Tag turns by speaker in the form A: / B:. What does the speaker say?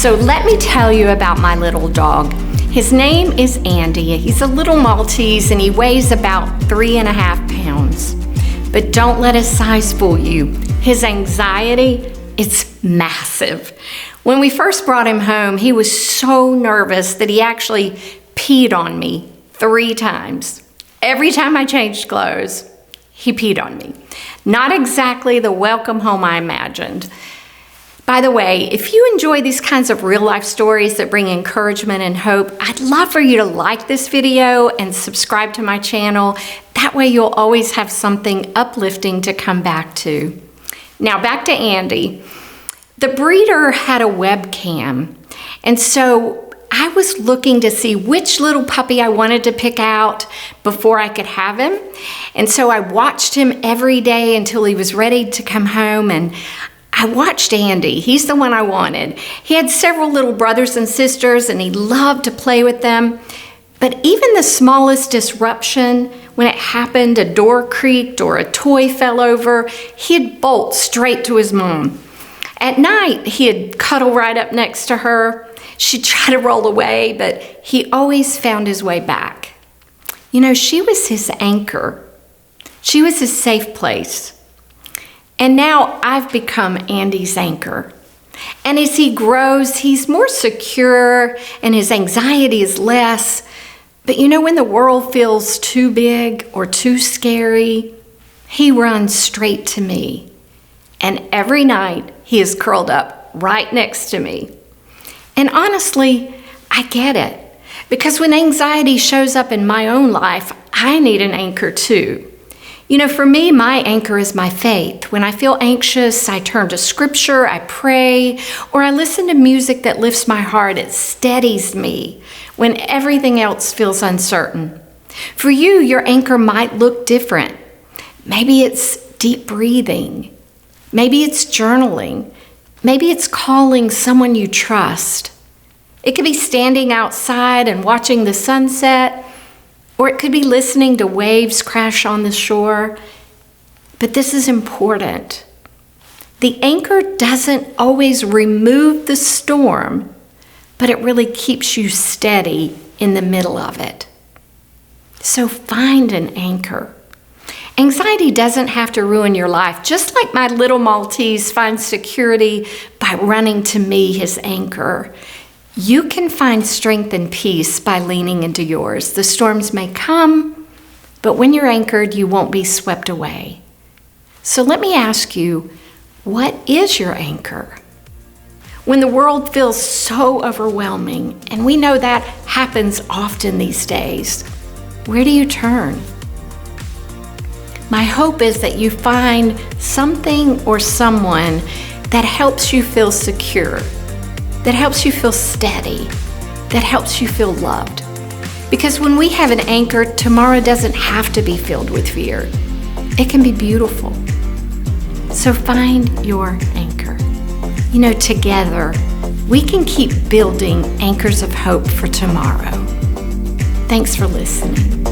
A: So let me tell you about my little dog. His name is Andy. He's a little Maltese and he weighs about 3.5 pounds. But don't let his size fool you. His anxiety, it's massive. When we first brought him home, he was so nervous that he actually peed on me 3 times. Every time I changed clothes, he peed on me. Not exactly the welcome home I imagined. By the way, if you enjoy these kinds of real life stories that bring encouragement and hope, I'd love for you to like this video and subscribe to my channel. That way you'll always have something uplifting to come back to. Now back to Andy. The breeder had a webcam, and so I was looking to see which little puppy I wanted to pick out before I could have him. And so I watched him every day until he was ready to come home, and I watched Andy. He's the one I wanted. He had several little brothers and sisters, and he loved to play with them. But even the smallest disruption, when it happened, a door creaked or a toy fell over, he'd bolt straight to his mom. At night, he'd cuddle right up next to her. She'd try to roll away, but he always found his way back. You know, she was his anchor. She was his safe place. And now I've become Andy's anchor. And as he grows, he's more secure and his anxiety is less. But you know, when the world feels too big or too scary, he runs straight to me. And every night he is curled up right next to me. And honestly, I get it. Because when anxiety shows up in my own life, I need an anchor too. You know, for me, my anchor is my faith. When I feel anxious, I turn to scripture, I pray, or I listen to music that lifts my heart. It steadies me when everything else feels uncertain. For you, your anchor might look different. Maybe it's deep breathing. Maybe it's journaling. Maybe it's calling someone you trust. It could be standing outside and watching the sunset, or it could be listening to waves crash on the shore. But this is important. The anchor doesn't always remove the storm, but it really keeps you steady in the middle of it. So find an anchor. Anxiety doesn't have to ruin your life. Just like my little Maltese finds security by running to me, his anchor, you can find strength and peace by leaning into yours. The storms may come, but when you're anchored, you won't be swept away. So let me ask you, what is your anchor? When the world feels so overwhelming, and we know that happens often these days, where do you turn? My hope is that you find something or someone that helps you feel secure, that helps you feel steady, that helps you feel loved. Because when we have an anchor, tomorrow doesn't have to be filled with fear. It can be beautiful. So find your anchor. You know, together, we can keep building anchors of hope for tomorrow. Thanks for listening.